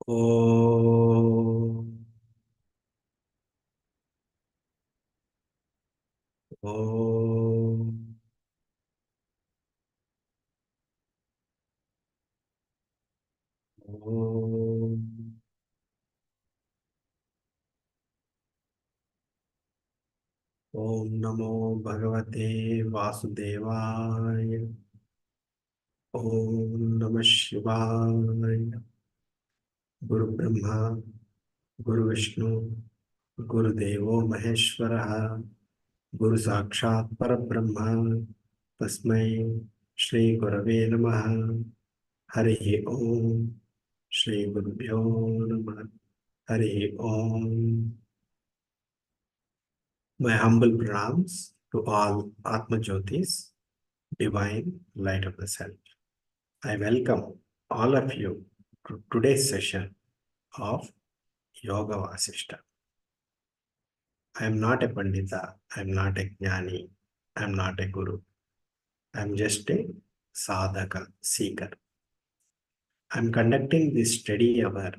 Om. Om. Om. Om Namo Bhagavate Vasudevaya. Om Namah Shivaya. Guru Brahma, Guru Vishnu, Guru Devo Maheshwara, Guru Sakshat Parabrahma, Tasmai Shri Gurave Namaha. Hari Om. Shri Gurubhyo Namaha. Hari Om. My humble pranams to all Atma Jyotis, divine light of the self. I welcome all of you to today's session of Yoga Vasishta. I am not a Pandita, I am not a Jnani, I am not a Guru. I am just a Sadhaka, seeker. I am conducting this study hour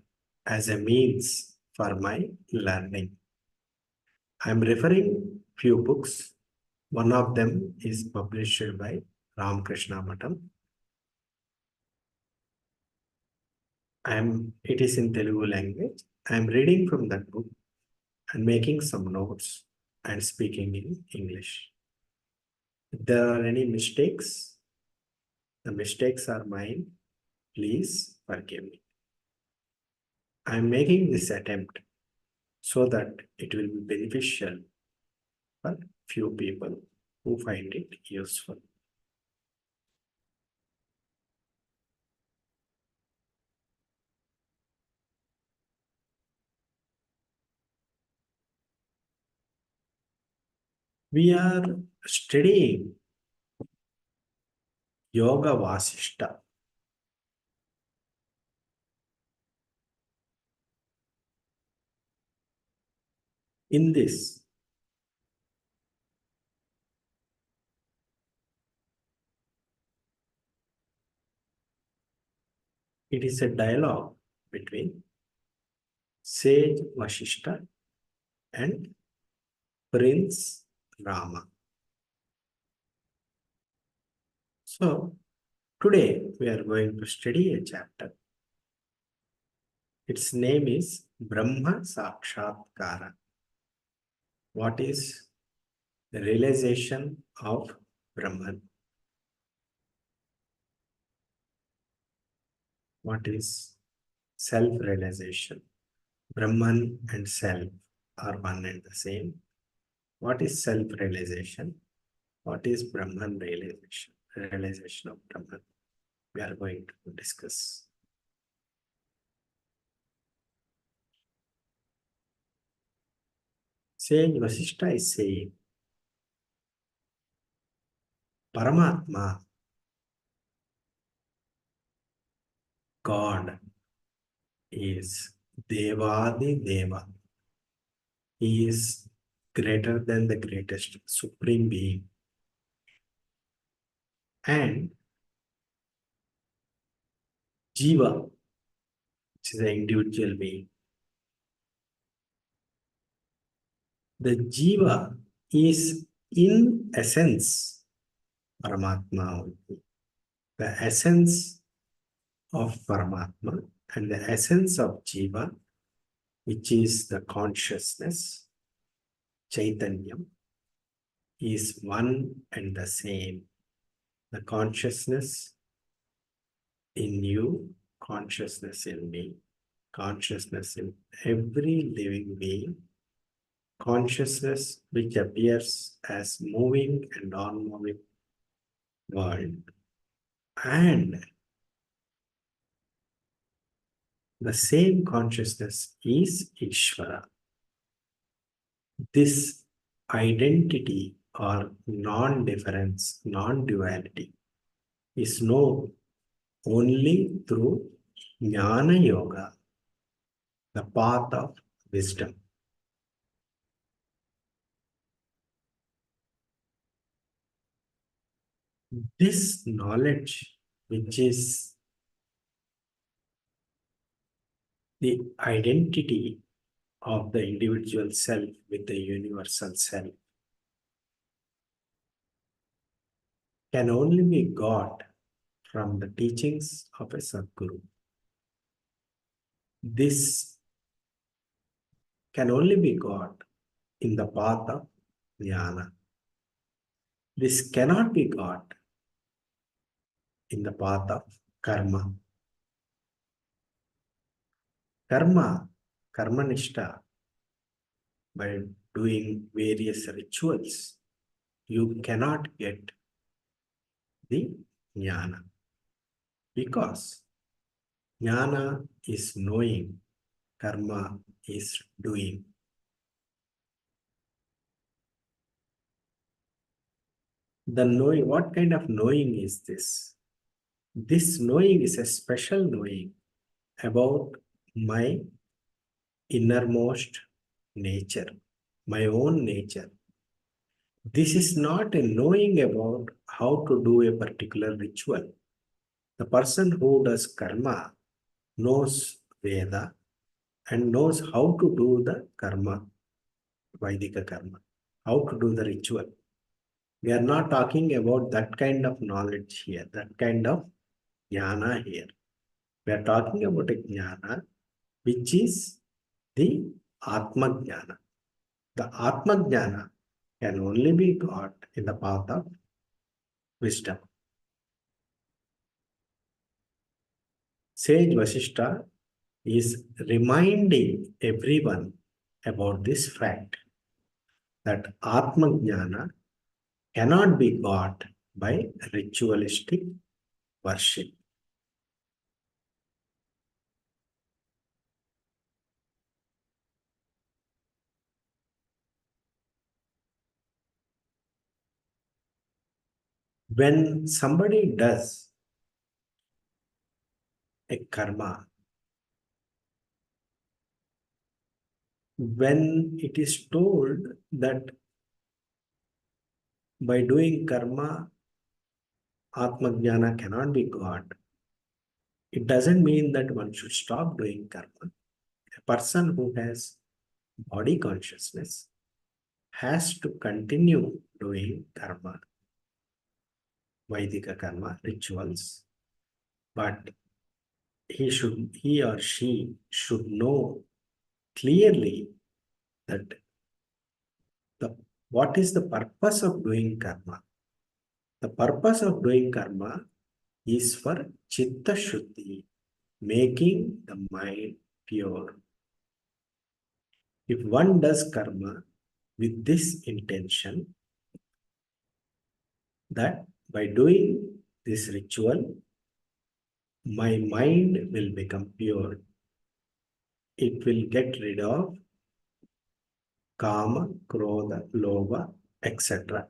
as a means for my learning. I am referring few books. One of them is published by Ramakrishna Matam. It is in Telugu language. I am reading from that book and making some notes and speaking in English. If there are any mistakes, the mistakes are mine. Please forgive me. I am making this attempt so that it will be beneficial for few people who find it useful. We are studying Yoga Vasishta. In this, it is a dialogue between sage Vashishta and Prince Rama. So, today we are going to study a chapter. Its name is Brahma Sakshatkara. What is the realization of Brahman? What is self-realization? Brahman and self are one and the same. What is self-realization? What is Brahman realization? Realization of Brahman. We are going to discuss. Sage Vasishta is saying, Paramatma, God, is Devadi Deva. He is greater than the greatest, supreme being. And Jiva, which is an individual being. The Jiva is in essence Paramatma only. The essence of Paramatma and the essence of Jiva, which is the consciousness, Chaitanyam, is one and the same. The consciousness in you, consciousness in me, consciousness in every living being, consciousness which appears as moving and non-moving world, and the same consciousness is Ishvara. This identity or non-difference, non-duality is known only through Jnana Yoga, the path of wisdom. This knowledge, which is the identity of the individual self with the universal self can only be got from the teachings of a Sadguru. This can only be got in the path of jnana. This cannot be got in the path of karma. Karmanishta, by doing various rituals, you cannot get the jnana. Because jnana is knowing, karma is doing. The knowing, what kind of knowing is this? This knowing is a special knowing about my innermost nature, my own nature. This is not a knowing about how to do a particular ritual. The person who does karma knows Veda and knows how to do the karma, Vaidika karma, how to do the ritual. We are not talking about that kind of knowledge here, that kind of jnana here. We are talking about a jnana which is the Atma Jnana. The Atma Jnana can only be got in the path of wisdom. Sage Vashishta is reminding everyone about this fact that Atma Jnana cannot be got by ritualistic worship. When somebody does a karma, when it is told that by doing karma, Atma Jnana cannot be got, it doesn't mean that one should stop doing karma. A person who has body consciousness has to continue doing karma, Vaidika karma, rituals, but he or she should know clearly that what is the purpose of doing karma. The purpose of doing karma is for chitta shuddhi, making the mind pure. If one does karma with this intention, that by doing this ritual, my mind will become pure. It will get rid of kama, krodha, lobha, etc.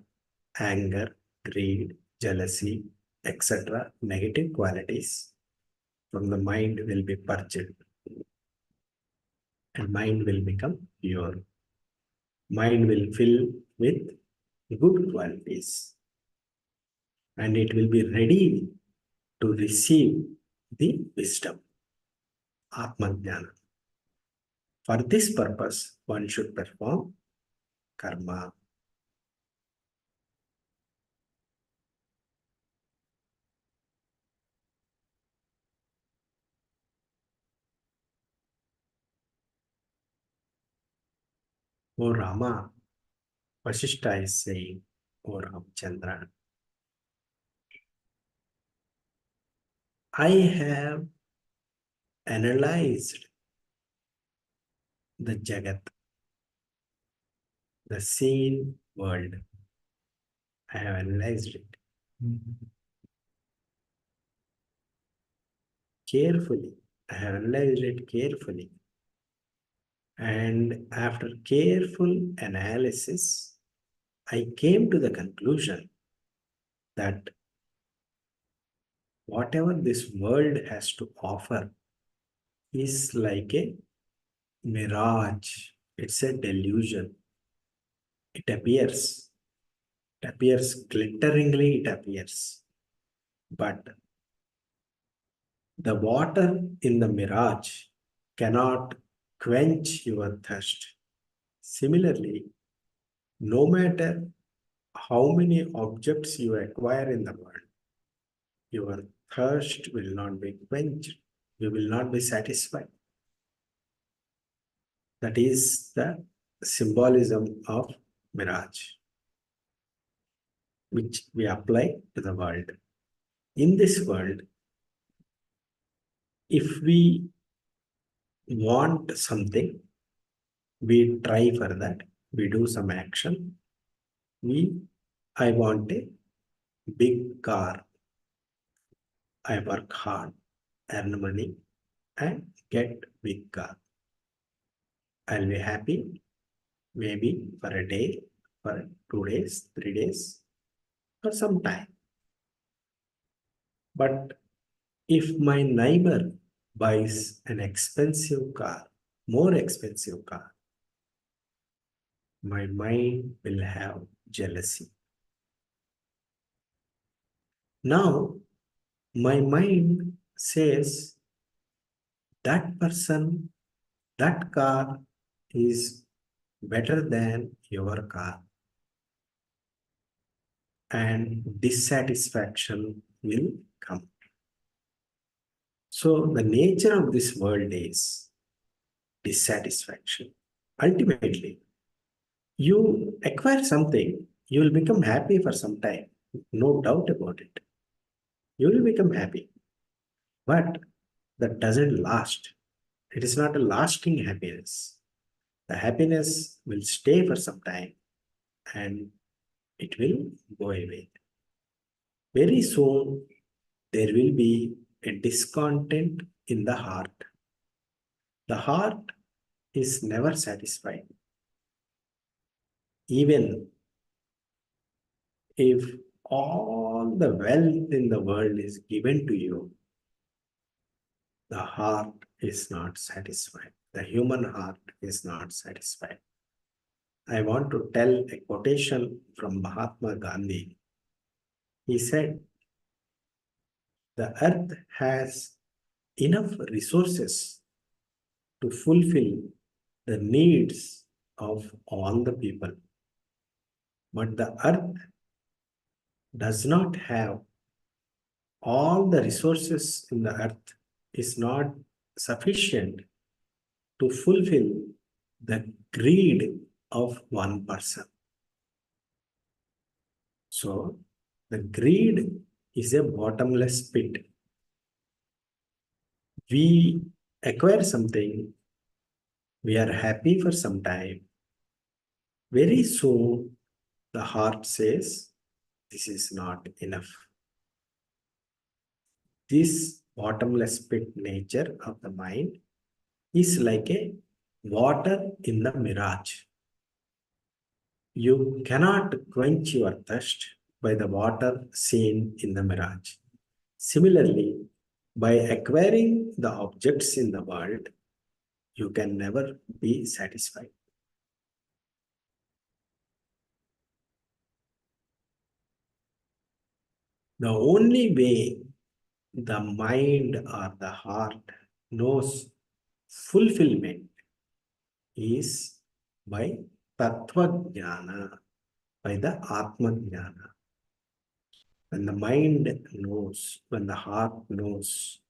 Anger, greed, jealousy, etc. Negative qualities from the mind will be purged and mind will become pure. Mind will fill with good qualities and it will be ready to receive the wisdom, Atma Jnana. For this purpose, one should perform karma. O Rama, Vashishta is saying, O Ramchandra, I have analyzed the Jagat, the seen world. I have analyzed it carefully. I have analyzed it carefully. And after careful analysis, I came to the conclusion that whatever this world has to offer is like a mirage. It's a delusion. It appears glitteringly, it appears. But the water in the mirage cannot quench your thirst. Similarly, no matter how many objects you acquire in the world, your thirst will not be quenched. You will not be satisfied. That is the symbolism of mirage, which we apply to the world. In this world, if we want something, we try for that, we do some action. I want a big car. I work hard, earn money, and get big car. I'll be happy maybe for a day, for 2 days, 3 days, for some time. But if my neighbor buys an expensive car, more expensive car, my mind will have jealousy. Now, my mind says that person, that car is better than your car, and dissatisfaction will come. So, the nature of this world is dissatisfaction. Ultimately, you acquire something, you will become happy for some time, no doubt about it. You will become happy, but that doesn't last. It is not a lasting happiness. The happiness will stay for some time and it will go away. Very soon, there will be a discontent in the heart. The heart is never satisfied. Even if all the wealth in the world is given to you, the heart is not satisfied. The human heart is not satisfied. I want to tell a quotation from Mahatma Gandhi. He said, the earth has enough resources to fulfill the needs of all the people. But the earth does not have all the resources in the earth is not sufficient to fulfill the greed of one person. So, the greed is a bottomless pit. We acquire something, we are happy for some time. Very soon, the heart says, this is not enough. This bottomless pit nature of the mind is like a water in the mirage. You cannot quench your thirst by the water seen in the mirage. Similarly, by acquiring the objects in the world, you can never be satisfied. The only way the mind or the heart knows fulfillment is by Tattva Jnana, by the Atma Jnana. When the mind knows, when the heart knows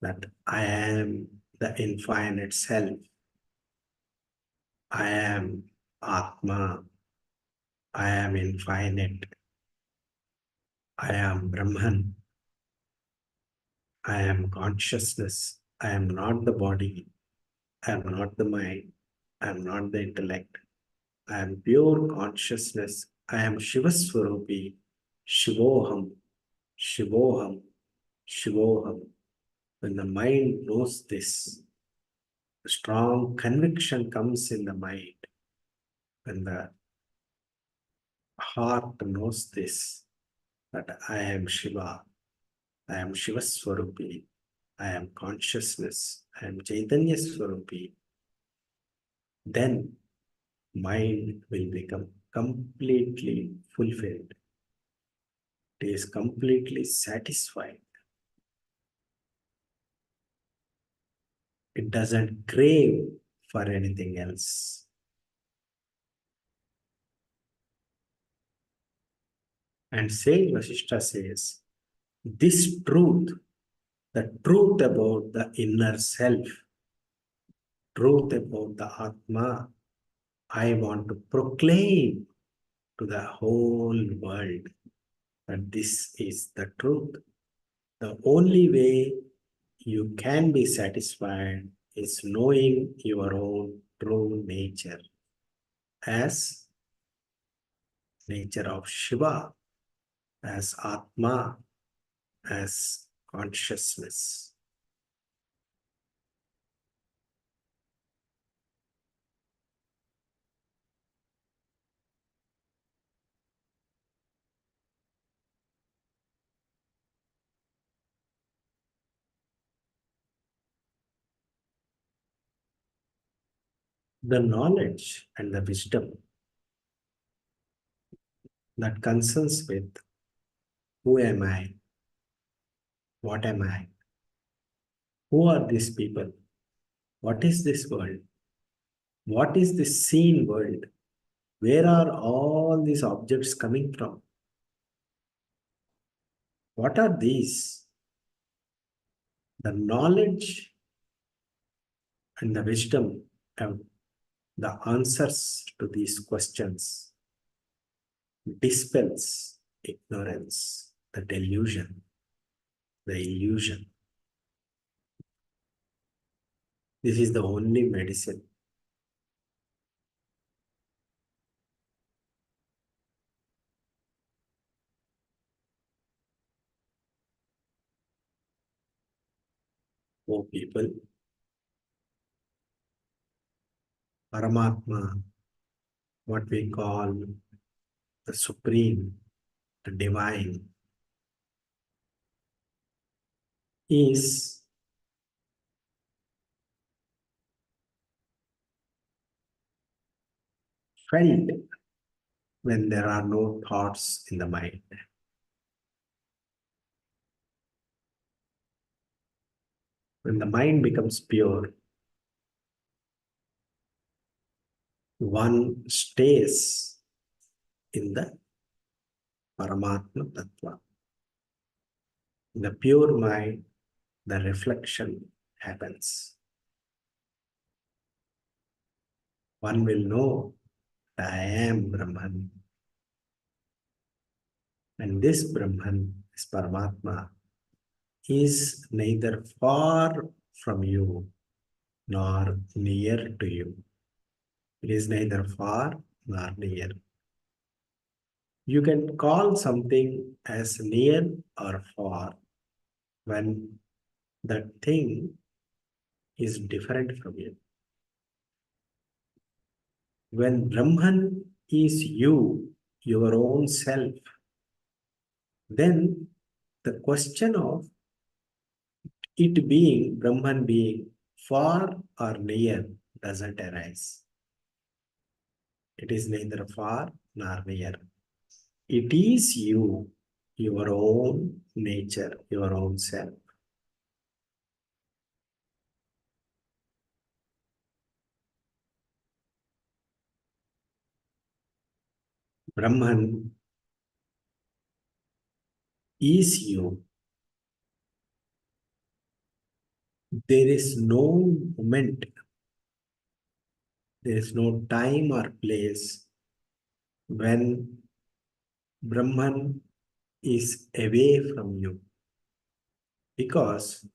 that I am the infinite self, I am Atma, I am infinite, I am Brahman, I am consciousness, I am not the body, I am not the mind, I am not the intellect, I am pure consciousness, I am Shiva Swarupi, Shivoham, Shivoham, Shivoham. When the mind knows this, strong conviction comes in the mind. When the heart knows this, that I am Shiva, I am Shiva Swarupi, I am consciousness, I am Chaitanya Swarupi, then mind will become completely fulfilled. It is completely satisfied. It doesn't crave for anything else. And saying Vashishta says, this truth, the truth about the inner self, truth about the Atma, I want to proclaim to the whole world that this is the truth. The only way you can be satisfied is knowing your own true nature as nature of Shiva, as Atma, as consciousness. The knowledge and the wisdom that concerns with who am I, what am I, who are these people, what is this world, what is this seen world, where are all these objects coming from, what are these? The knowledge and the wisdom have the answers to these questions dispels ignorance, the delusion, the illusion. This is the only medicine. Oh people, Paramatma, what we call the supreme, the divine, is felt when there are no thoughts in the mind. When the mind becomes pure, one stays in the Paramatma Tattva. In the pure mind, the reflection happens. One will know that I am Brahman. And this Brahman, this Paramatma, is neither far from you nor near to you. It is neither far nor near. You can call something as near or far when that thing is different from you. When Brahman is you, your own self, then the question of it being, Brahman being far or near doesn't arise. It is neither far nor near. It is you, your own nature, your own self. Brahman is you. There is no moment, there is no time or place when Brahman is away from you. Because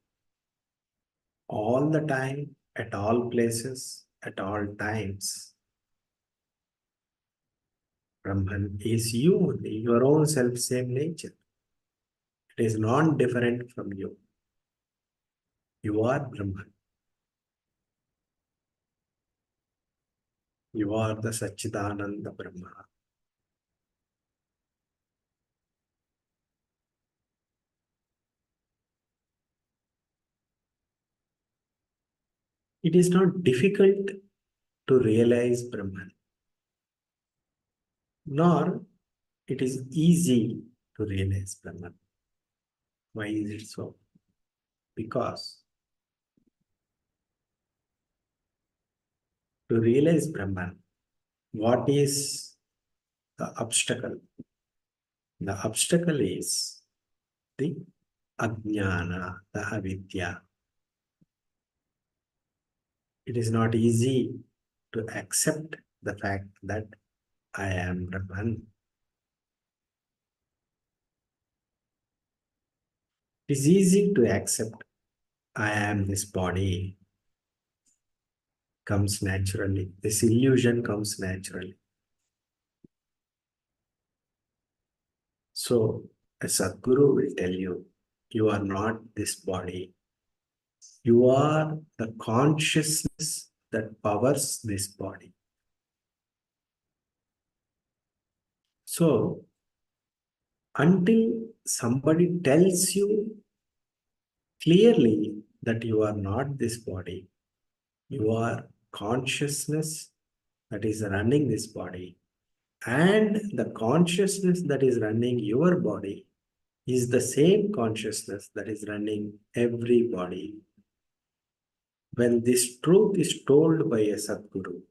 all the time, at all places, at all times, Brahman is you, your own self same nature. It is not different from you. You are Brahman. You are the Satchidananda Brahma. It is not difficult to realize Brahman, nor it is easy to realize Brahman. Why is it so? Because To realize Brahman, what is the obstacle? The obstacle is the ajnana, the avidya. It is not easy to accept the fact that I am Brahman. It is easy to accept I am this body, comes naturally. This illusion comes naturally. So, a Sadguru will tell you, you are not this body. You are the consciousness that powers this body. So, until somebody tells you clearly that you are not this body, you are consciousness that is running this body, and the consciousness that is running your body is the same consciousness that is running every body. When this truth is told by a Sadguru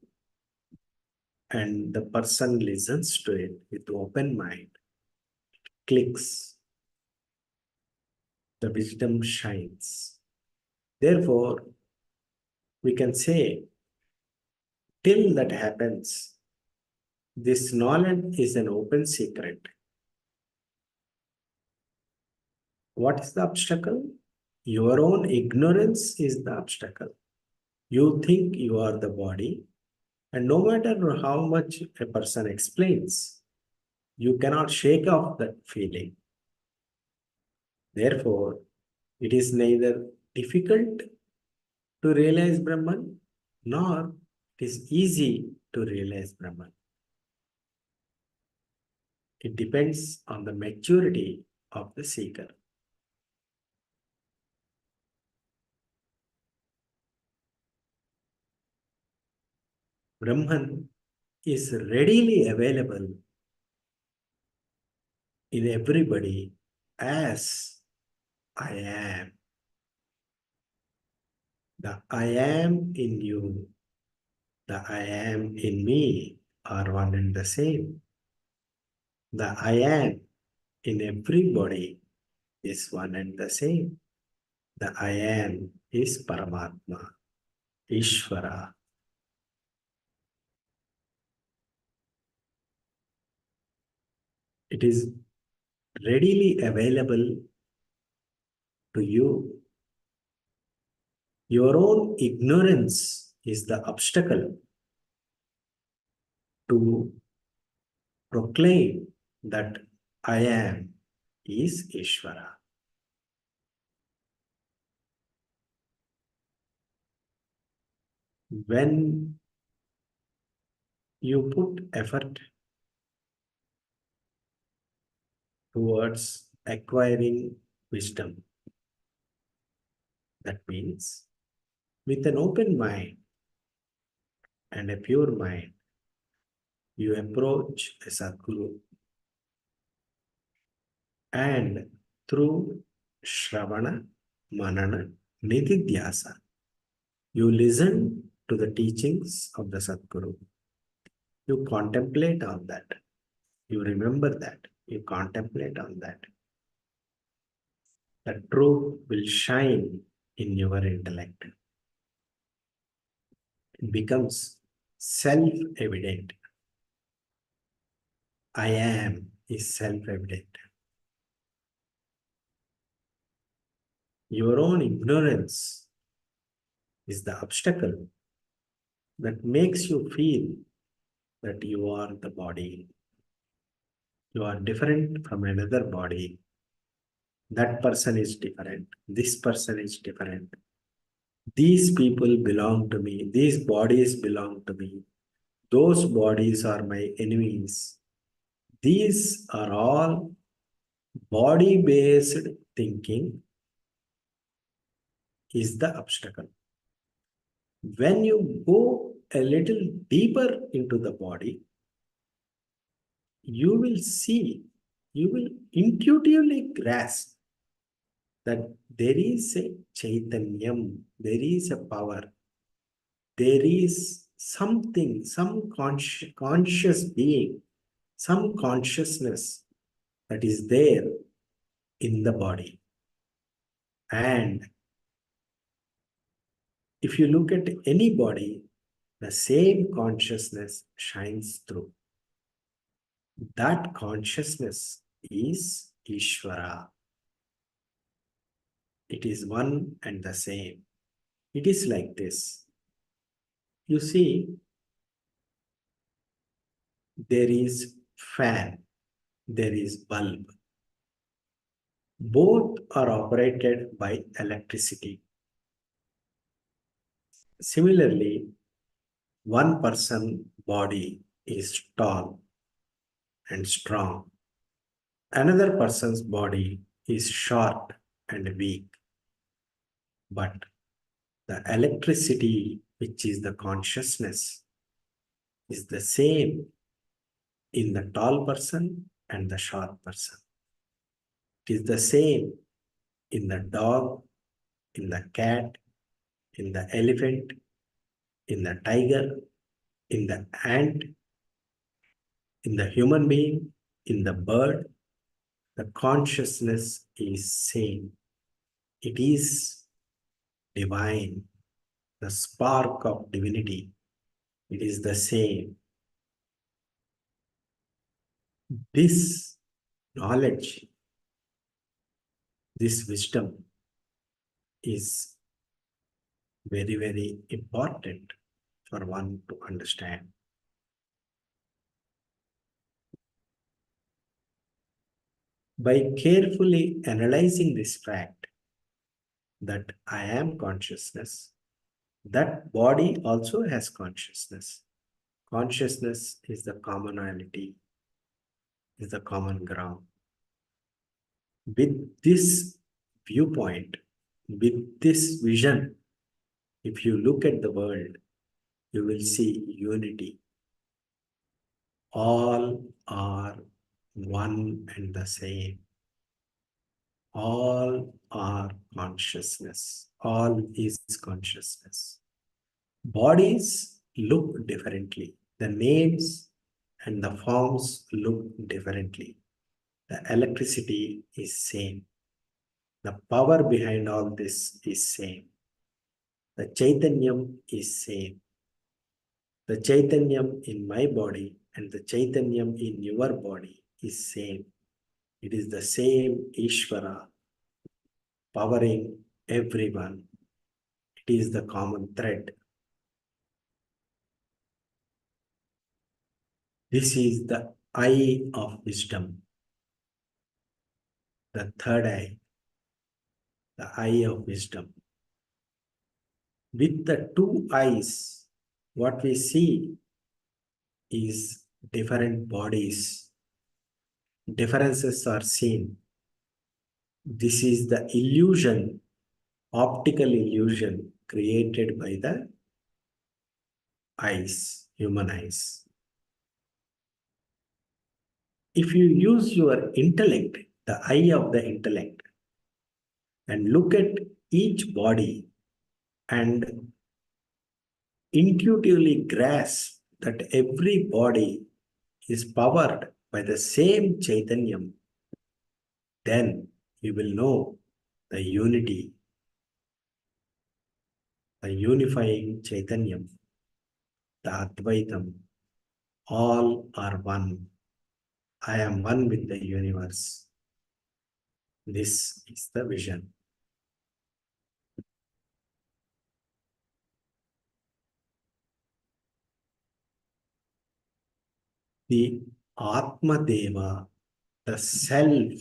and the person listens to it with open mind, clicks, the wisdom shines. Therefore, we can say, till that happens, this knowledge is an open secret. What is the obstacle? Your own ignorance is the obstacle. You think you are the body, and no matter how much a person explains, you cannot shake off that feeling. Therefore, it is neither difficult to realize Brahman, nor it is easy to realize Brahman. It depends on the maturity of the seeker. Brahman is readily available in everybody as I am. The I am in you, the I am in me are one and the same. The I am in everybody is one and the same. The I am is Paramatma, Ishvara. It is readily available to you. Your own ignorance is the obstacle to proclaim that I am is Ishvara. When you put effort towards acquiring wisdom, that means with an open mind and a pure mind, you approach a Sadguru, and through Shravana, Manana, Nididhyasa, you listen to the teachings of the Sadguru. You contemplate on that. You remember that. You contemplate on that. The truth will shine in your intellect. It becomes self-evident. I am is self-evident. Your own ignorance is the obstacle that makes you feel that you are the body. You are different from another body. That person is different. This person is different. These people belong to me. These bodies belong to me. Those bodies are my enemies. These are all body-based thinking is the obstacle. When you go a little deeper into the body, you will see, you will intuitively grasp that there is a Chaitanyam, there is a power, there is something, some conscious being, some consciousness that is there in the body. And if you look at any body, the same consciousness shines through. That consciousness is Ishvara. It is one and the same. It is like this. You see, there is fan, there is bulb. Both are operated by electricity. Similarly, one person body is tall and strong. Another person's body is short and weak. But the electricity, which is the consciousness, is the same in the tall person and the short person. It is the same in the dog, in the cat, in the elephant, in the tiger, in the ant, in the human being, in the bird. The consciousness is same. It is divine, the spark of divinity. It is the same. This knowledge, this wisdom is very, very important for one to understand. By carefully analyzing this fact that I am consciousness, that body also has consciousness. Consciousness is the commonality, is the common ground. With this viewpoint, with this vision, if you look at the world, you will see unity. All are one and the same. All are consciousness. All is consciousness. Bodies look differently. The names and the forms look differently. The electricity is same. The power behind all this is same. The Chaitanyam is same. The Chaitanyam in my body and the Chaitanyam in your body is same. It is the same Ishvara powering everyone. It is the common thread. This is the eye of wisdom, the third eye, the eye of wisdom. With the two eyes, what we see is different bodies. Differences are seen. This is the illusion, optical illusion created by the eyes, human eyes. If you use your intellect, the eye of the intellect, and look at each body and intuitively grasp that every body is powered by the same Chaitanyam, then you will know the unity, the unifying Chaitanyam, the Advaitam. All are one. I am one with the universe. This is the vision. The Atma Deva, the self,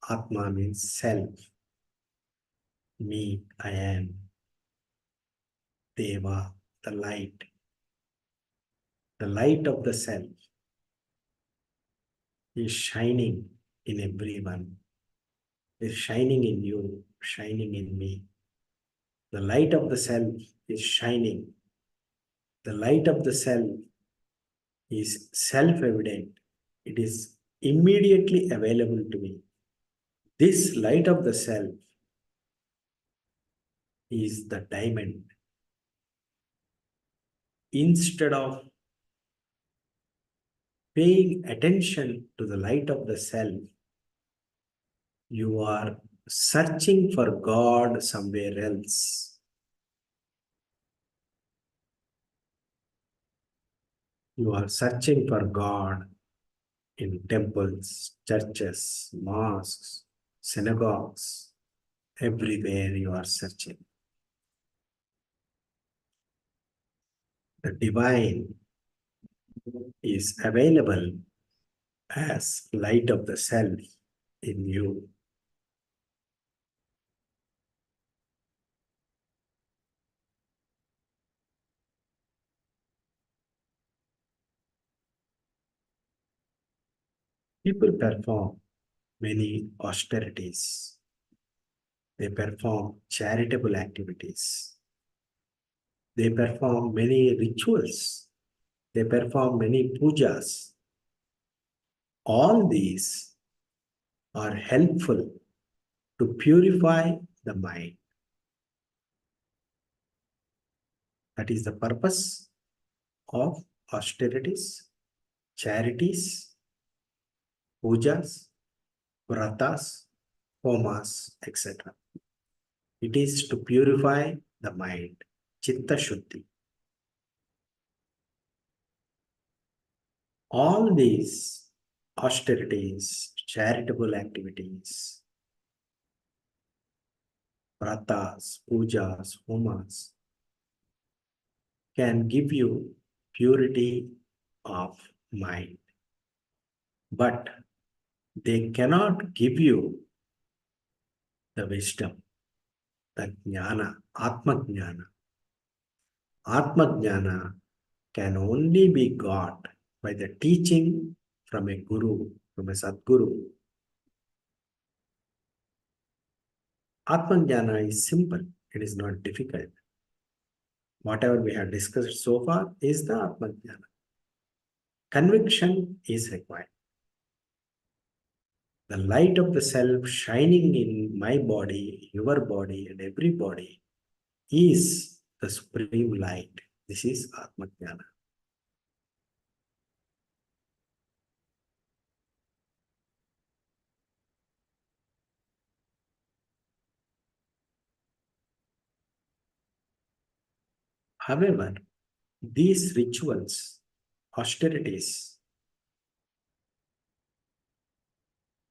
Atma means self. Me, I am. Deva, the light. The light of the self is shining in everyone. Is shining in you, shining in me. The light of the self is shining. The light of the self is self-evident. It is immediately available to me. This light of the self is the diamond. Instead of paying attention to the light of the self, you are searching for God somewhere else. You are searching for God in temples, churches, mosques, synagogues. Everywhere you are searching. The divine is available as light of the self in you. People perform many austerities. They perform charitable activities. They perform many rituals. They perform many pujas. All these are helpful to purify the mind. That is the purpose of austerities, charities, pujas, vratas, homas, etc. It is to purify the mind, chitta shuddhi. All these austerities, charitable activities, vratas, pujas, homas can give you purity of mind, but they cannot give you the wisdom, the jnana, atma jnana. Atma jnana can only be got by the teaching from a guru, from a sadguru. Atma jnana is simple, it is not difficult. Whatever we have discussed so far is the Atma jnana. Conviction is required. The light of the self shining in my body, your body, and every body is the supreme light. This is Atma jnana. However, these rituals, austerities,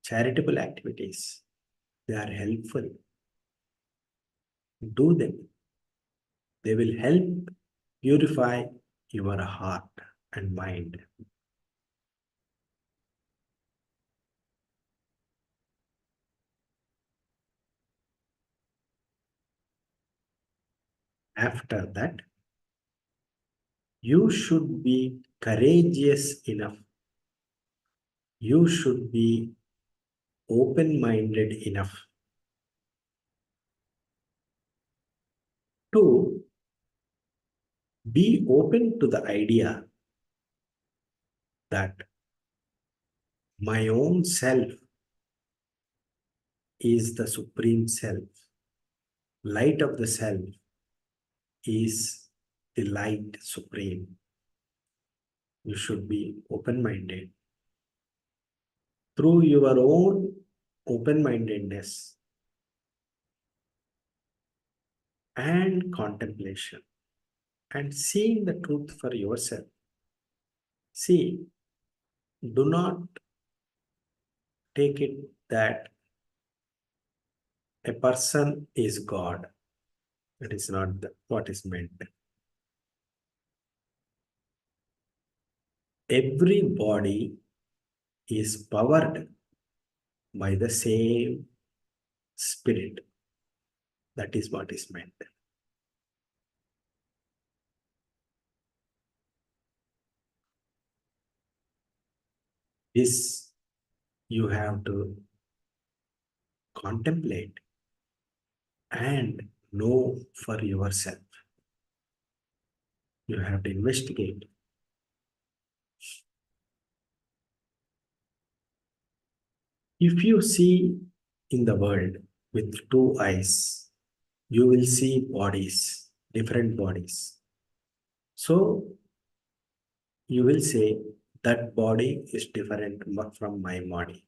charitable activities, they are helpful. Do them. They will help purify your heart and mind. After that, you should be courageous enough. You should be open-minded enough to be open to the idea that my own self is the supreme self. Light of the self is the light supreme. You should be open-minded. Through your own open-mindedness and contemplation and seeing the truth for yourself. See, do not take it that a person is God. That is not what is meant. Every body is powered by the same spirit. That is what is meant. This you have to contemplate and know for yourself. You have to investigate. If you see in the world with two eyes, you will see bodies, different bodies. So you will say that body is different from my body.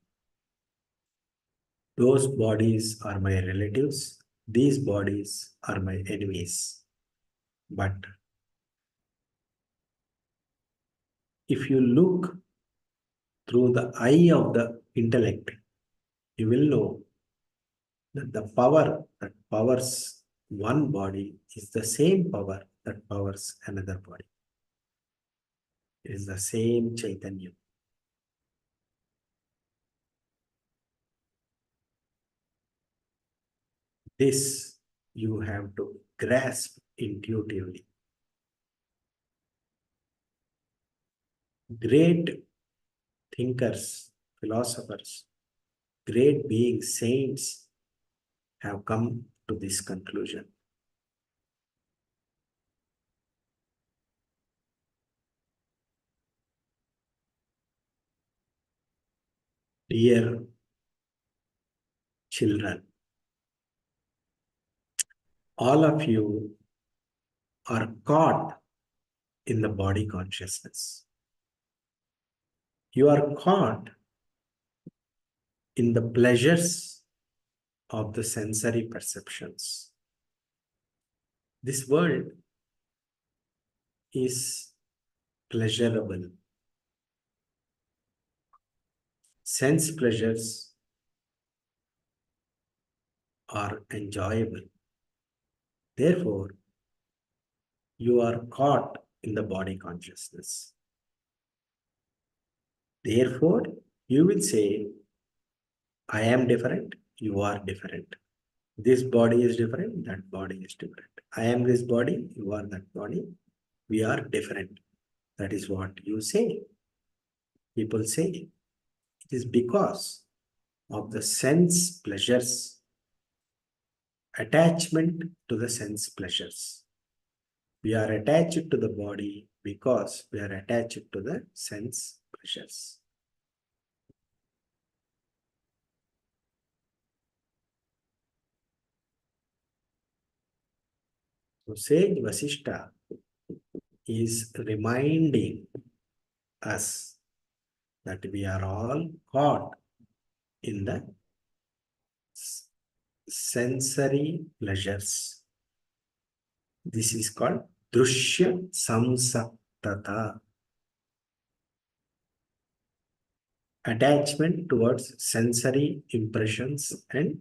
Those bodies are my relatives. These bodies are my enemies. But if you look through the eye of the intellect, you will know that the power that powers one body is the same power that powers another body. It is the same Chaitanya. This you have to grasp intuitively. Great thinkers, philosophers, great beings, saints have come to this conclusion. Dear children, all of you are caught in the body consciousness. You are caught in the pleasures of the sensory perceptions. This world is pleasurable. Sense pleasures are enjoyable. Therefore, you are caught in the body consciousness. Therefore, you will say, I am different, you are different. This body is different, that body is different. I am this body, you are that body. We are different. That is what you say. People say it is because of the sense pleasures, attachment to the sense pleasures. We are attached to the body because we are attached to the sense pleasures. So sage Vashishta is reminding us that we are all caught in the sensory pleasures. This is called Drushya Samsaktata. Attachment towards sensory impressions and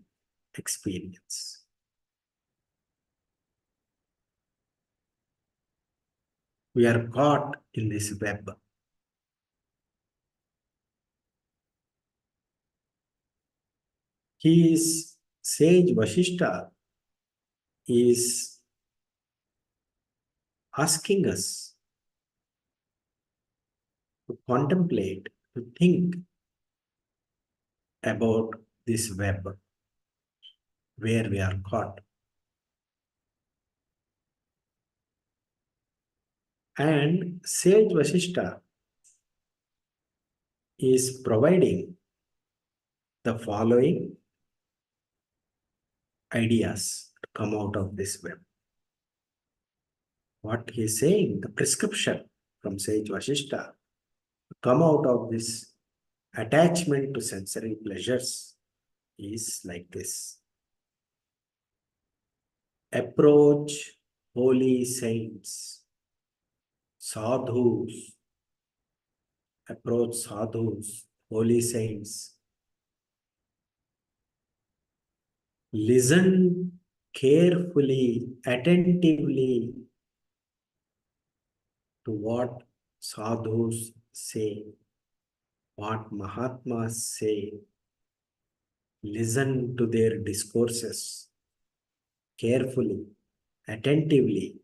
experience. We are caught in this web. Sage Vashishta is asking us to contemplate, to think about this web where we are caught. And Sage Vashishta is providing the following ideas to come out of this web. What he is saying, the prescription from Sage Vashishta to come out of this attachment to sensory pleasures is like this. Approach holy saints, sadhus, approach sadhus, holy saints. Listen carefully, attentively to what sadhus say, what Mahatmas say. Listen to their discourses carefully, attentively.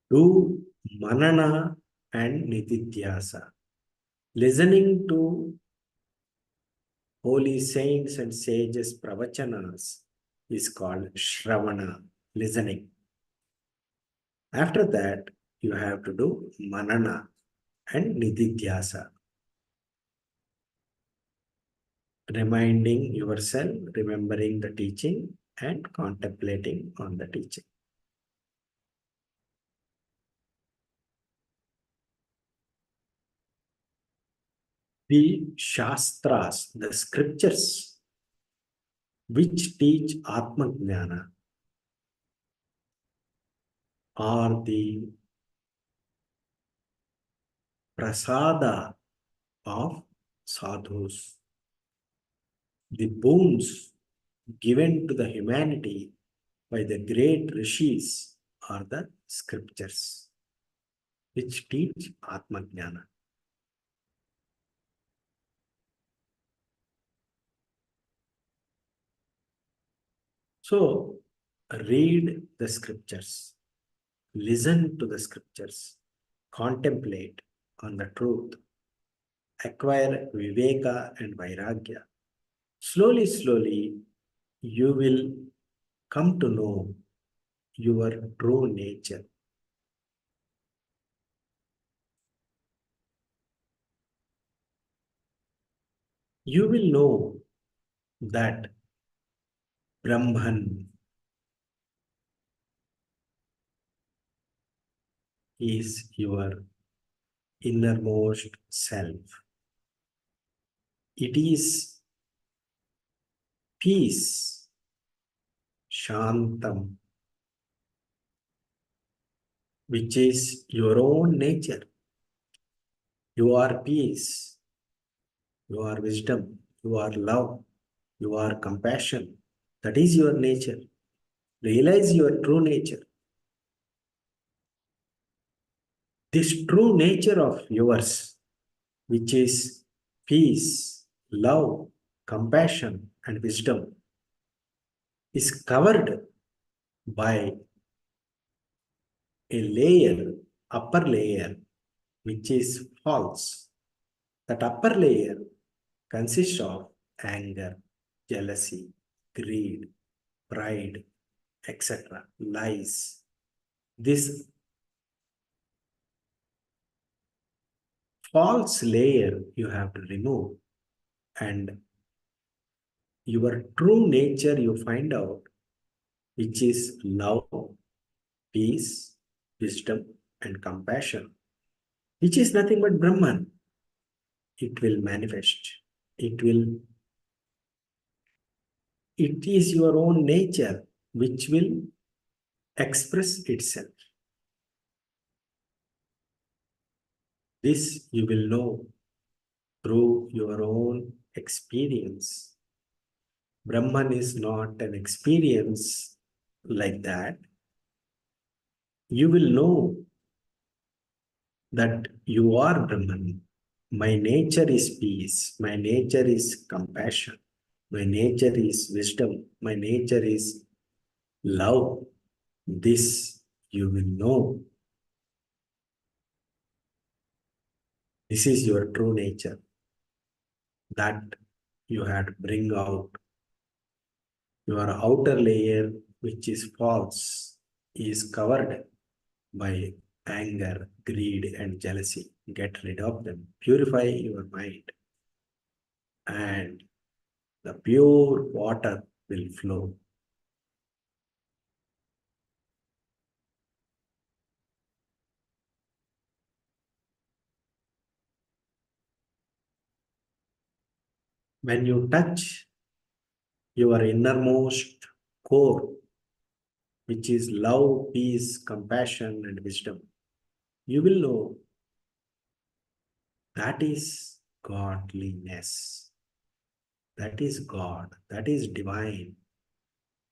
Do manana and nididhyasa. Listening to holy saints and sages' pravachanas is called shravana, listening. After that, you have to do manana and nididhyasa. Reminding yourself, remembering the teaching and contemplating on the teaching. The Shastras, the scriptures which teach Atma Jnana, are the prasada of sadhus, the boons given to the humanity by the great rishis are the scriptures which teach Atma Jnana. So, read the scriptures, listen to the scriptures, contemplate on the truth, acquire viveka and vairagya. Slowly, slowly, you will come to know your true nature. You will know that Brahman is your innermost self. It is peace, shantam, which is your own nature. You are peace, you are wisdom, you are love, you are compassion. That is your nature. Realize your true nature. This true nature of yours, which is peace, love, compassion, and wisdom, is covered by a layer, upper layer, which is false. That upper layer consists of anger, jealousy, greed, pride, etc., lies. This false layer you have to remove, and your true nature you find out, which is love, peace, wisdom, and compassion, which is nothing but Brahman. It will manifest. It is your own nature which will express itself. This you will know through your own experience. Brahman is not an experience like that. You will know that you are Brahman. My nature is peace. My nature is compassion. My nature is wisdom. My nature is love. This you will know. This is your true nature that you had to bring out. Your outer layer, which is false, is covered by anger, greed, and jealousy. Get rid of them. Purify your mind, and the pure water will flow. When you touch your innermost core, which is love, peace, compassion, and wisdom, you will know that is godliness. That is God. That is divine.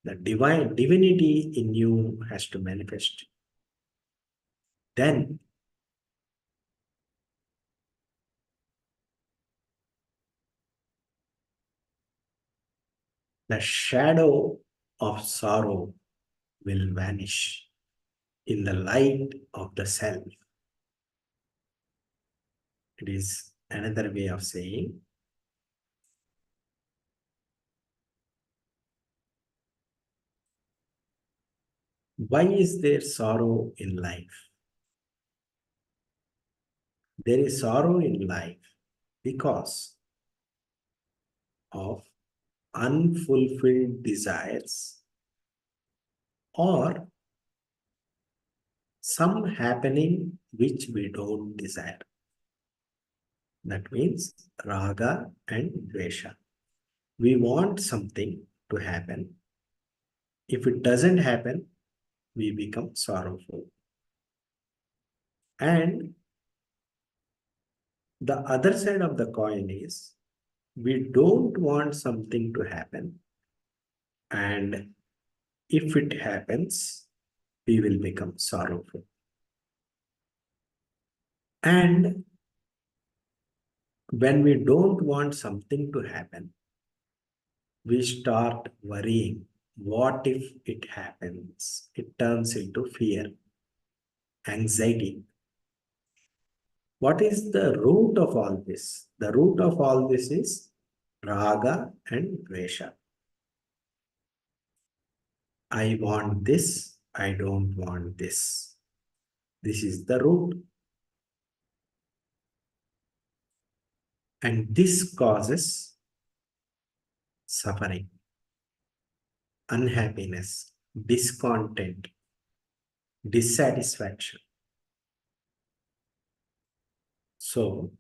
The divine divinity in you has to manifest. Then the shadow of sorrow will vanish in the light of the self. It is another way of saying, why is there sorrow in life? There is sorrow in life because of unfulfilled desires or some happening which we don't desire. That means raga and dvesha. We want something to happen. If it doesn't happen, we become sorrowful. And the other side of the coin is we don't want something to happen. And if it happens, we will become sorrowful. And when we don't want something to happen, we start worrying. What if it happens? It turns into fear, anxiety. What is the root of all this? The root of all this is raga and dvesha. I want this, I don't want this. This is the root. And this causes suffering, unhappiness, discontent, dissatisfaction. So,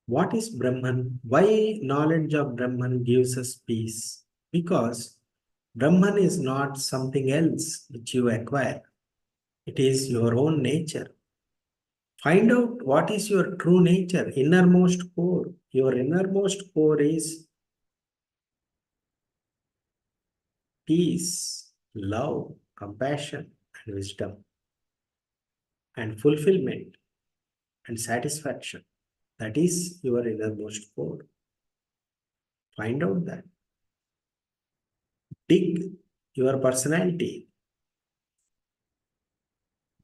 what is Brahman? Why knowledge of Brahman gives us peace? Because Brahman is not something else which you acquire. It is your own nature. Find out what is your true nature, innermost core. Your innermost core is peace, love, compassion, and wisdom, and fulfillment and satisfaction. That is your innermost core. Find out that. Dig your personality.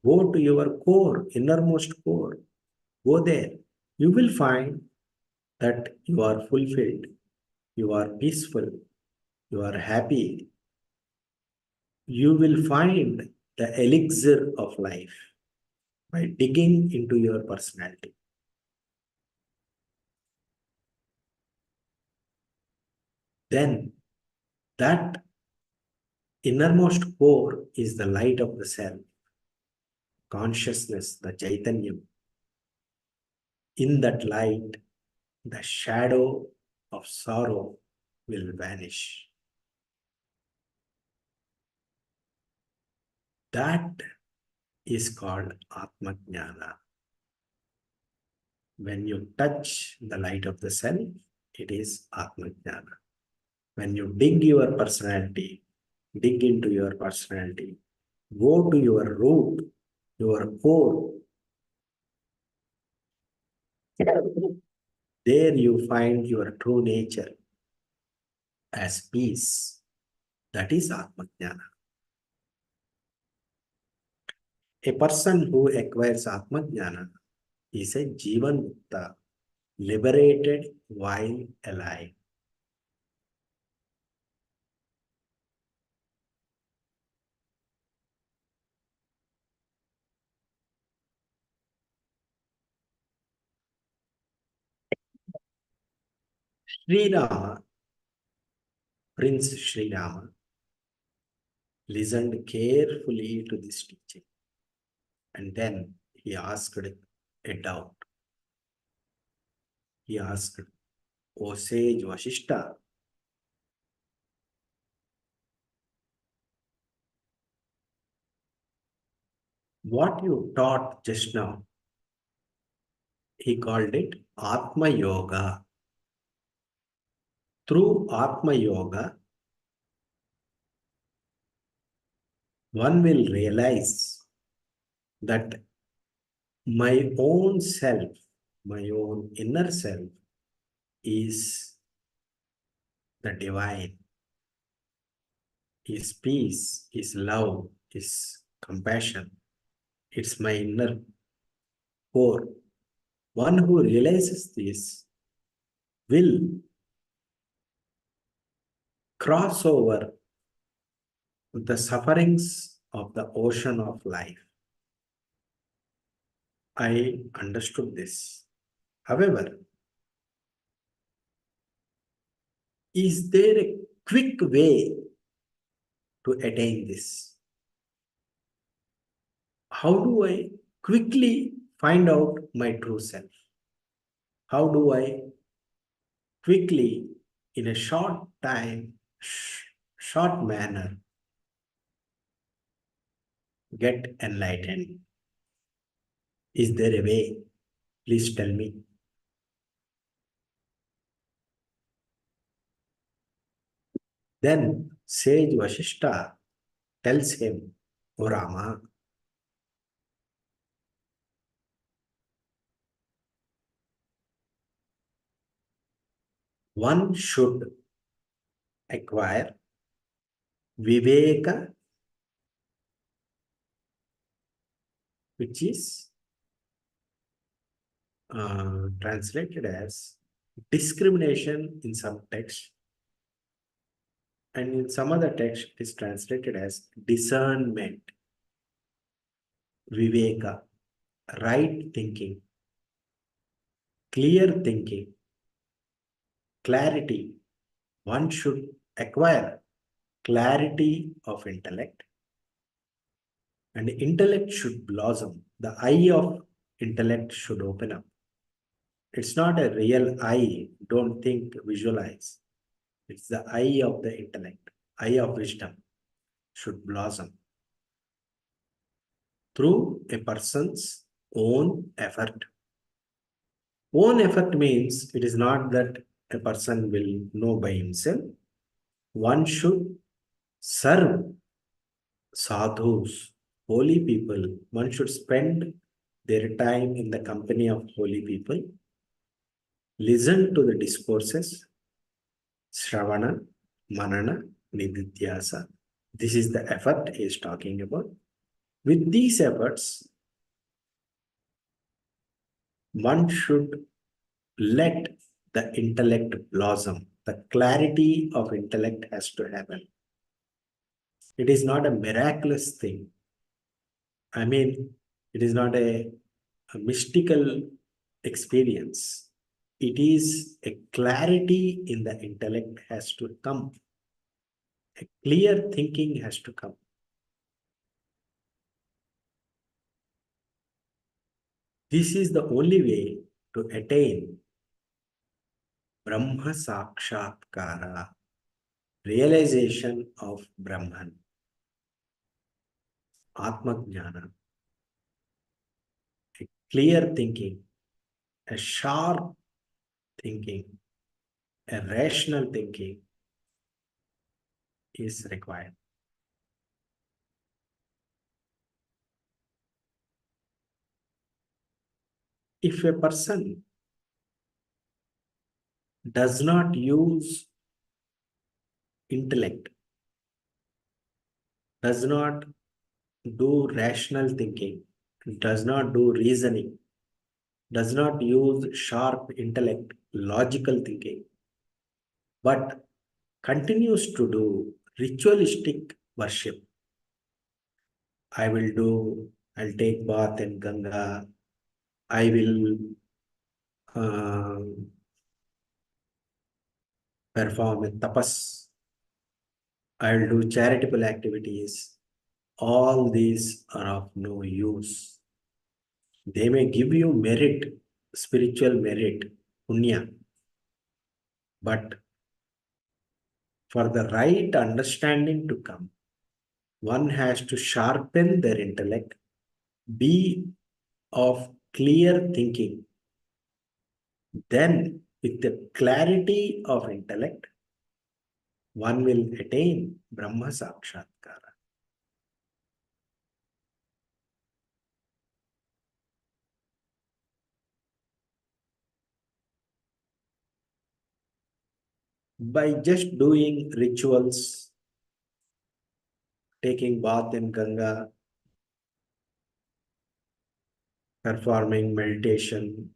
Go to your core, innermost core. Go there. You will find that you are fulfilled, you are peaceful, you are happy. You will find the elixir of life by digging into your personality. Then that innermost core is the light of the self, consciousness, the Chaitanyam. In that light, the shadow of sorrow will vanish. That is called Atma Jnana. When you touch the light of the self, it is Atma Jnana. When you dig your personality, dig into your personality, go to your root, your core, there you find your true nature as peace. That is Atma Jnana. A person who acquires Atma Jnana is a Jivan Mukta, liberated while alive. Sri Rama, Prince Sri Rama, listened carefully to this teaching. And then he asked a doubt. He asked, O sage Vashishta, what you taught just now, he called it Atma Yoga. Through Atma Yoga, one will realize that my own self, my own inner self is the divine, is peace, is love, is compassion. It's my inner core. One who realizes this will cross over the sufferings of the ocean of life. I understood this. However, is there a quick way to attain this? How do I quickly find out my true self? How do I quickly, in a short time, short manner, get enlightened? Is there a way? Please tell me. Then sage Vashishta tells him, O Rama, one should acquire viveka, which is translated as discrimination in some text, and in some other text it is translated as discernment, viveka, right thinking, clear thinking, clarity. One should acquire clarity of intellect, and intellect should blossom. The eye of intellect should open up. It's not a real eye. Don't think, visualize. It's the eye of the intellect, eye of wisdom should blossom through a person's own effort. Own effort means it is not that a person will know by himself. One should serve sadhus, holy people. One should spend their time in the company of holy people, listen to the discourses, Shravana, Manana, Nididhyasa. This is the effort he is talking about. With these efforts, one should let the intellect blossom. The clarity of intellect has to happen. It is not a miraculous thing. I mean, it is not a mystical experience. It is a clarity in the intellect has to come. A clear thinking has to come. This is the only way to attain Brahma Sakshatkara, realization of Brahman, Atma Jnana, a clear thinking, a sharp thinking, a rational thinking is required. If a person does not use intellect, does not do rational thinking, does not do reasoning, does not use sharp intellect, logical thinking, but continues to do ritualistic worship. I'll take bath in Ganga, I will uh, perform a tapas, I'll do charitable activities. All these are of no use. They may give you merit, spiritual merit, punya, but for the right understanding to come, one has to sharpen their intellect, be of clear thinking. Then, with the clarity of intellect, one will attain Brahma Sakshatkara. By just doing rituals, taking bath in Ganga, performing meditation,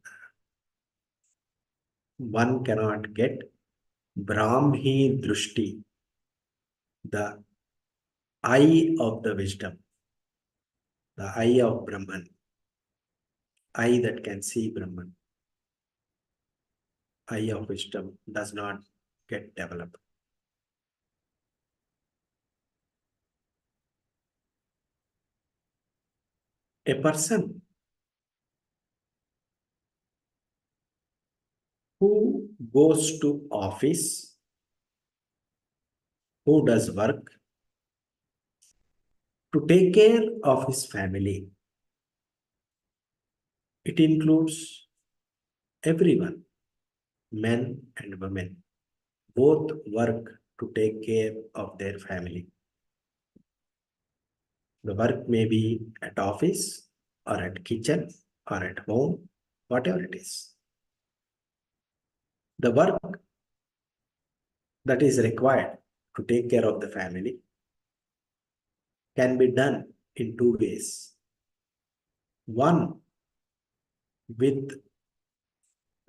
one cannot get Brahmi Drushti, the eye of the wisdom, the eye of Brahman, eye that can see Brahman, eye of wisdom does not get developed. A person who goes to office, who does work to take care of his family. It includes everyone, men and women. Both work to take care of their family. The work may be at office or at kitchen or at home, whatever it is. The work that is required to take care of the family can be done in two ways. One, with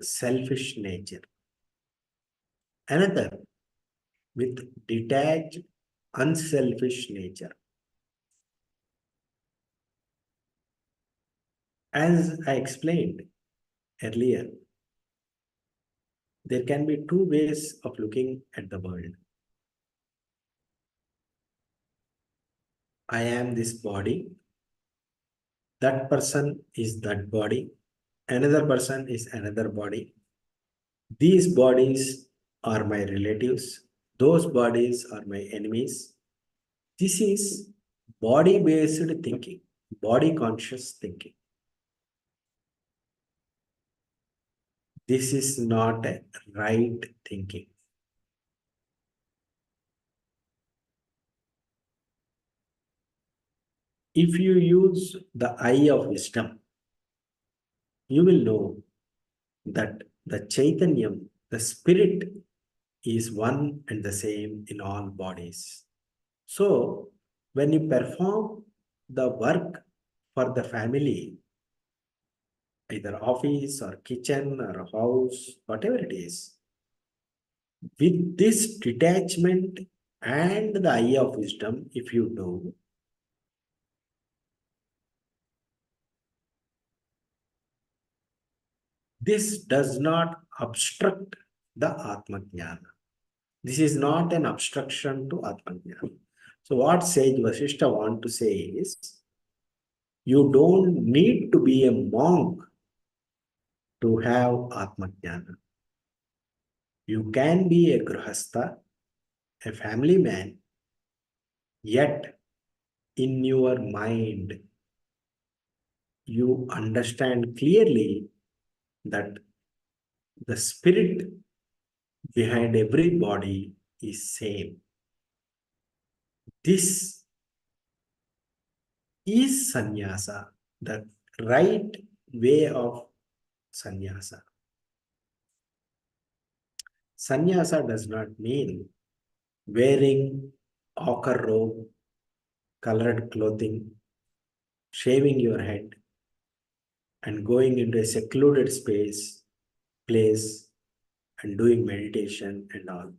selfish nature. Another, with detached, unselfish nature. As I explained earlier, there can be two ways of looking at the world. I am this body, that person is that body, another person is another body. These bodies are my relatives, those bodies are my enemies. This is body based thinking, body conscious thinking. This is not a right thinking. If you use the eye of wisdom, you will know that the Chaitanyam, the spirit, is one and the same in all bodies. So, when you perform the work for the family, either office or kitchen or house, whatever it is, with this detachment and the eye of wisdom, if you do, this does not obstruct the Atma Jnana. This is not an obstruction to Atma Jnana. So what sage Vashishta want to say is, you don't need to be a monk to have Atma Jnana. You can be a Grihastha, a family man, yet in your mind, you understand clearly that the spirit behind every body is same. This is sannyasa, the right way of sannyasa. Sannyasa does not mean wearing ochre robe, colored clothing, shaving your head, and going into a secluded place, and doing meditation and all.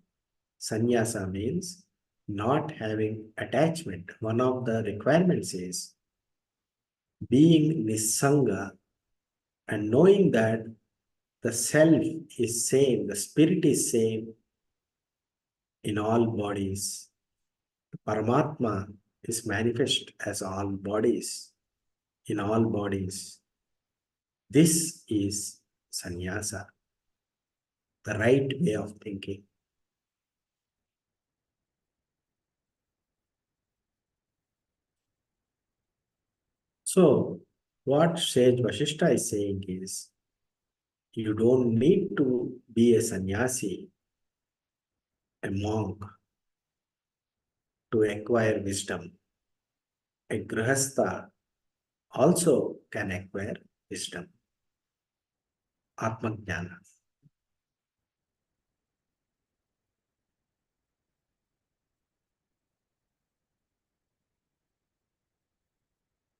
Sannyasa means not having attachment. One of the requirements is being nisanga and knowing that the self is same, the spirit is same in all bodies. Paramatma is manifest as all bodies, in all bodies. This is sannyasa, the right way of thinking. So, what Sage Vashishta is saying is, you don't need to be a sannyasi, a monk, to acquire wisdom. A grihastha also can acquire wisdom, Atmajnana.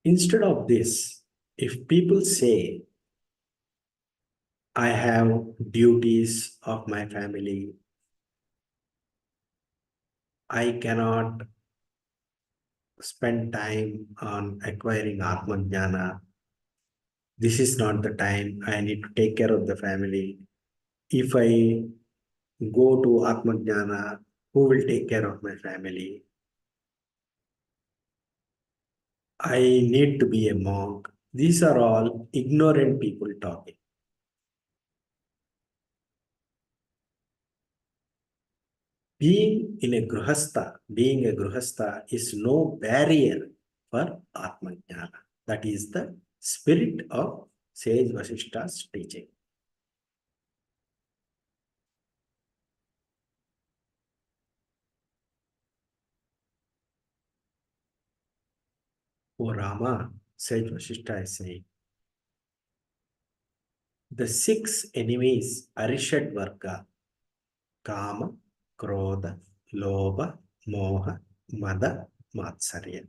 Instead of this, if people say, I have duties of my family, I cannot spend time on acquiring Atmajnana, this is not the time, I need to take care of the family. If I go to Atmajnana, who will take care of my family? I need to be a monk. These are all ignorant people talking. Being a Gruhastha is no barrier for Atma Jnana. That is the spirit of sage Vashishta's teaching. O Rama, sage Vashishta is saying, the six enemies Arishad Varga, Kama, Krodha, Lobha, Moha, Mada, Matsarya.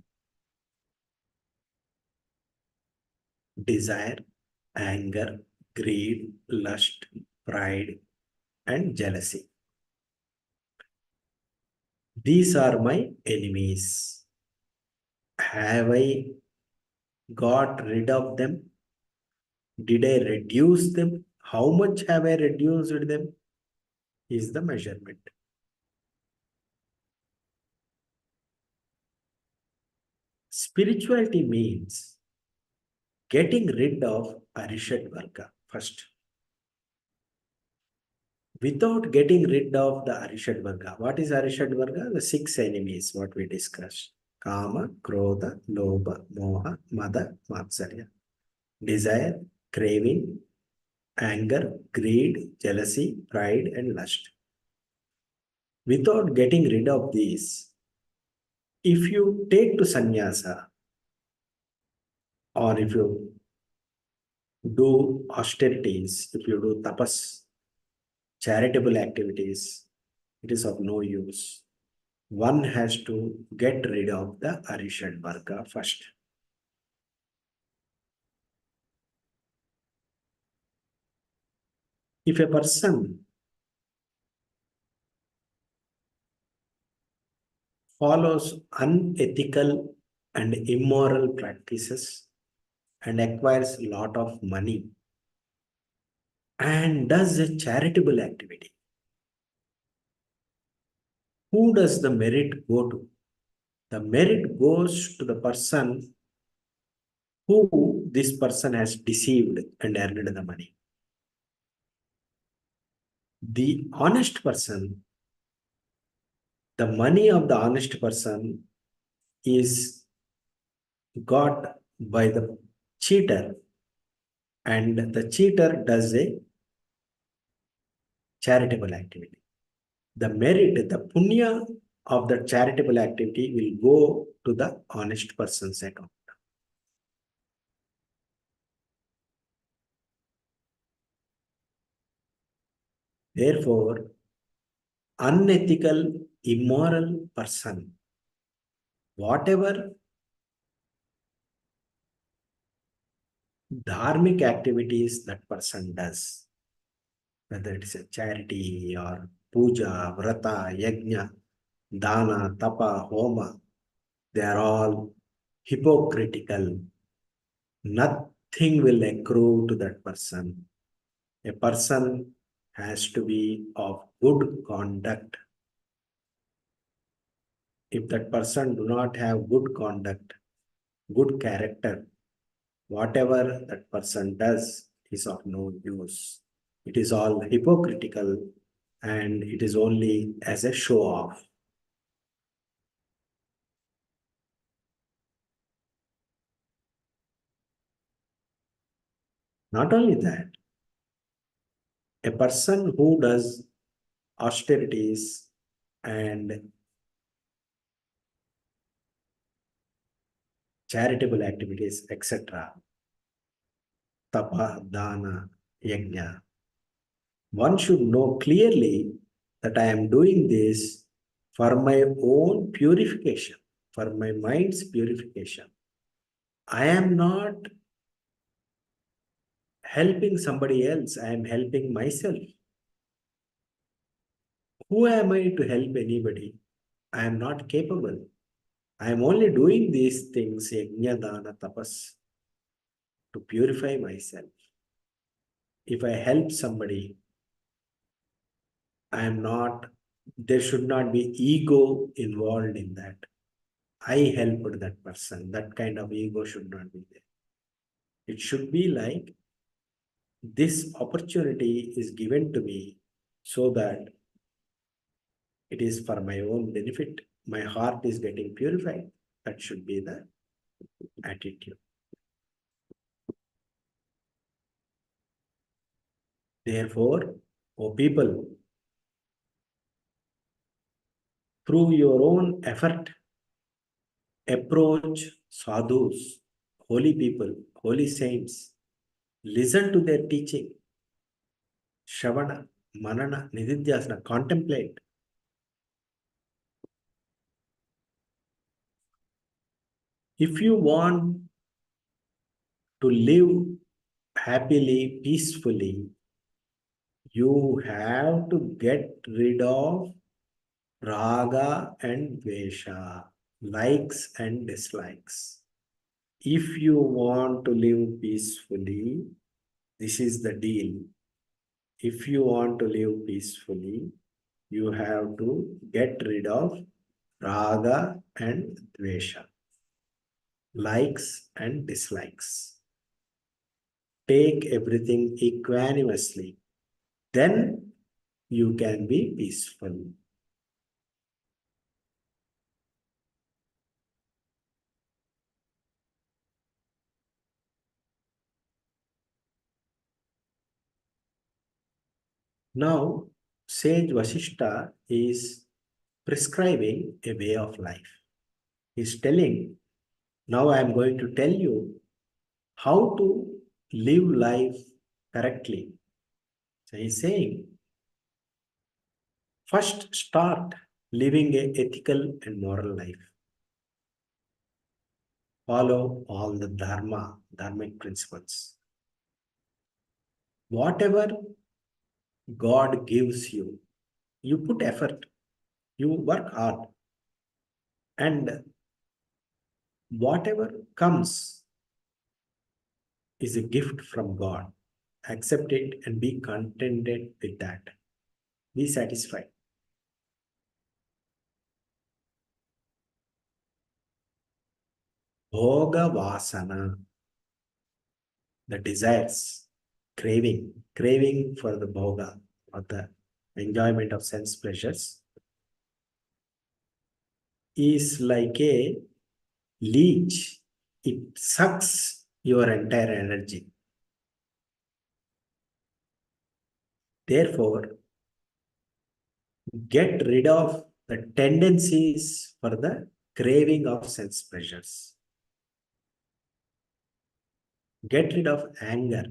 Desire, anger, greed, lust, pride, and jealousy. These are my enemies. Have I got rid of them? Did I reduce them? How much have I reduced them? Is the measurement. Spirituality means getting rid of Arishad Varga first. Without getting rid of the Arishad Varga. What is Arishad Varga? The six enemies, what we discussed. Kama, Krodha, Lobha, Moha, Mada, Matsarya. Desire, craving, anger, greed, jealousy, pride, and lust. Without getting rid of these, if you take to sannyasa or if you do austerities, if you do tapas, charitable activities, it is of no use. One has to get rid of the Arishad Varga first. If a person follows unethical and immoral practices and acquires a lot of money and does a charitable activity, who does the merit go to? The merit goes to the person who this person has deceived and earned the money. The honest person, the money of the honest person is got by the cheater, and the cheater does a charitable activity. The merit, the punya of the charitable activity will go to the honest person's account. Therefore, unethical, immoral person, whatever dharmic activities that person does, whether it is a charity or puja, vrata, yajna, dana, tapa, homa, they are all hypocritical. Nothing will accrue to that person. A person has to be of good conduct. If that person do not have good conduct, good character, whatever that person does is of no use. It is all hypocritical and it is only as a show off. Not only that, a person who does austerities and charitable activities, etc., tapa, dana, yajna, one should know clearly that I am doing this for my own purification, for my mind's purification. I am not helping somebody else, I am helping myself. Who am I to help anybody? I am not capable. I am only doing these things, yajna, dana, tapas, to purify myself. If I help somebody, I am not, there should not be ego involved in that. I helped that person. That kind of ego should not be there. It should be like this opportunity is given to me so that it is for my own benefit. My heart is getting purified. That should be the attitude. Therefore, O people, through your own effort, approach sadhus, holy people, holy saints, listen to their teaching, Shravana, Manana, Nididhyasana, contemplate. If you want to live happily, peacefully, you have to get rid of raga and dvesha, likes and dislikes. If you want to live peacefully, this is the deal. If you want to live peacefully, you have to get rid of raga and dvesha, likes and dislikes. Take everything equanimously. Then you can be peaceful. Now, sage Vashishta is prescribing a way of life. He's telling, now I am going to tell you how to live life correctly. So he's saying, first start living a ethical and moral life. Follow all the dharmic principles. Whatever God gives you, you put effort, you work hard, and whatever comes is a gift from God. Accept it and be contented with that. Be satisfied. Bhoga vasana, the desires, craving for the bhoga, or the enjoyment of sense pleasures, is like a leech. It sucks your entire energy. Therefore, get rid of the tendencies for the craving of sense pleasures. Get rid of anger.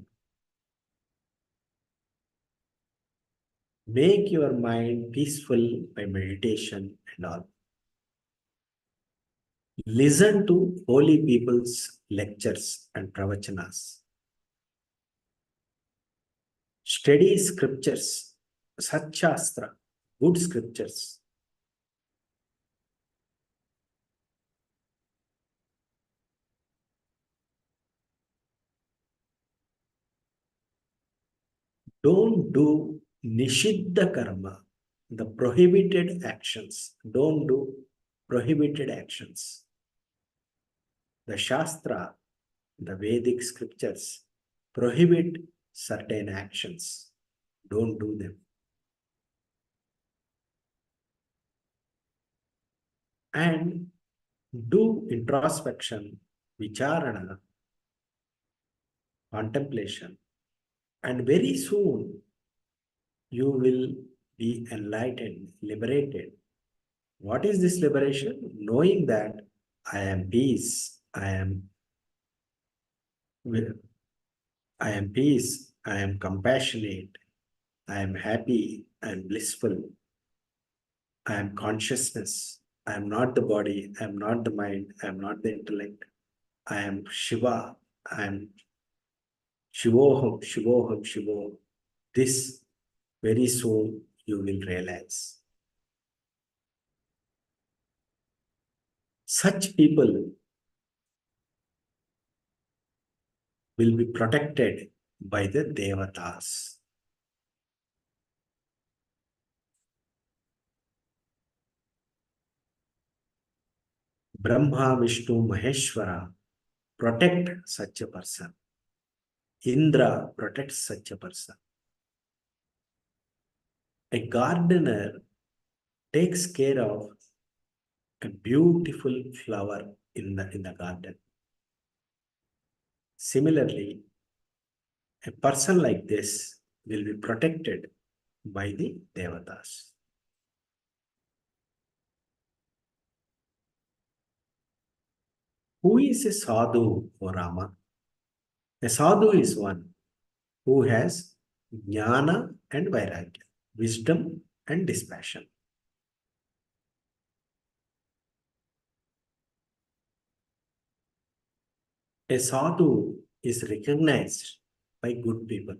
Make your mind peaceful by meditation and all. Listen to holy people's lectures and pravachanas. Study scriptures, Satchastra, good scriptures. Don't do nishiddha karma, the prohibited actions. Don't do prohibited actions. The Shastra, the Vedic scriptures, prohibit certain actions. Don't do them. And do introspection, vicharana, contemplation, and very soon you will be enlightened, liberated. What is this liberation? Knowing that I am peace, I am peace, I am compassionate, I am happy, I am blissful, I am consciousness, I am not the body, I am not the mind, I am not the intellect, I am Shiva, I am Shivoham, Shivoham, Shivo. This very soon you will realize. Such people will be protected by the Devatas. Brahma, Vishnu, Maheshwara protect such a person. Indra protects such a person. A gardener takes care of a beautiful flower in the garden. Similarly, a person like this will be protected by the Devatas. Who is a sadhu, O Rama? A sadhu is one who has jnana and vairagya, wisdom and dispassion. A sadhu is recognized by good people.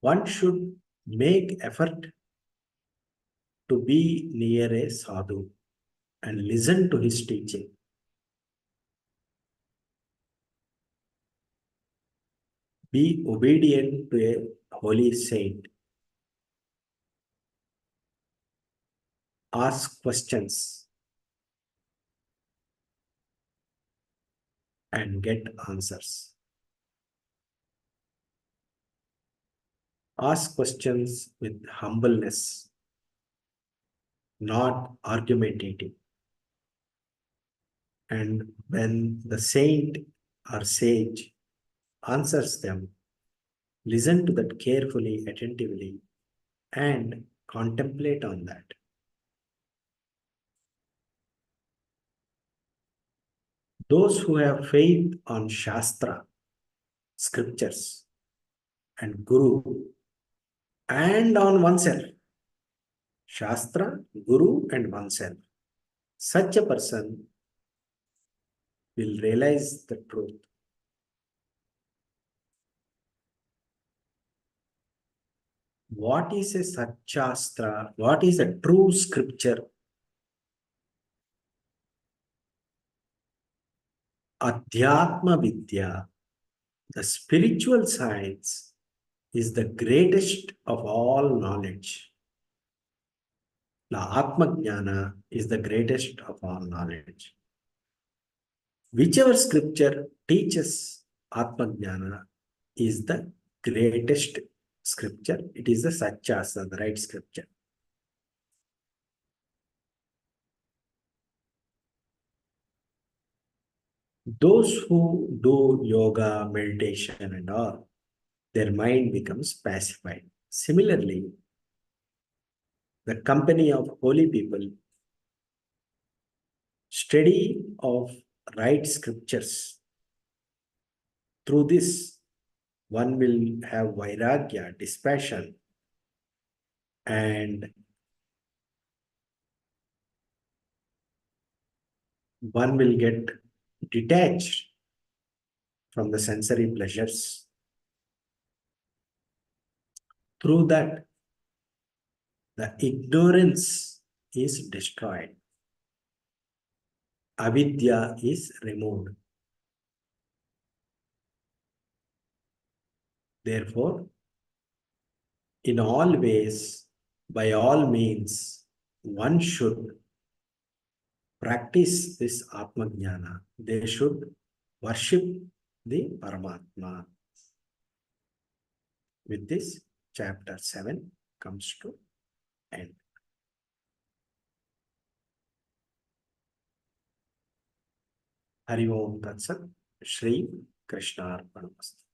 One should make effort to be near a sadhu and listen to his teaching. Be obedient to a holy saint. Ask questions and get answers. Ask questions with humbleness, not argumentative. And when the saint or sage answers them, listen to that carefully, attentively, and contemplate on that. Those who have faith on Shastra, scriptures, and Guru, and on oneself, Shastra, Guru, and oneself, such a person will realize the truth. What is a Satchastra? What is a true scripture? Adhyatma Vidya, the spiritual science, is the greatest of all knowledge. The Atma Jnana is the greatest of all knowledge. Whichever scripture teaches Atma Jnana is the greatest scripture. It is the Satchastra, the right scripture. Those who do yoga, meditation, and all, their mind becomes pacified. Similarly, the company of holy people, study of right scriptures. Through this, one will have vairagya, dispassion, and one will get detached from the sensory pleasures. Through that, the ignorance is destroyed. Avidya is removed. Therefore, in all ways, by all means, one should practice this Atma Jnana. They should worship the Paramatma. With this, chapter 7 comes to end. Hari Om Tat Sat. Shri Krishna Arpanamastu.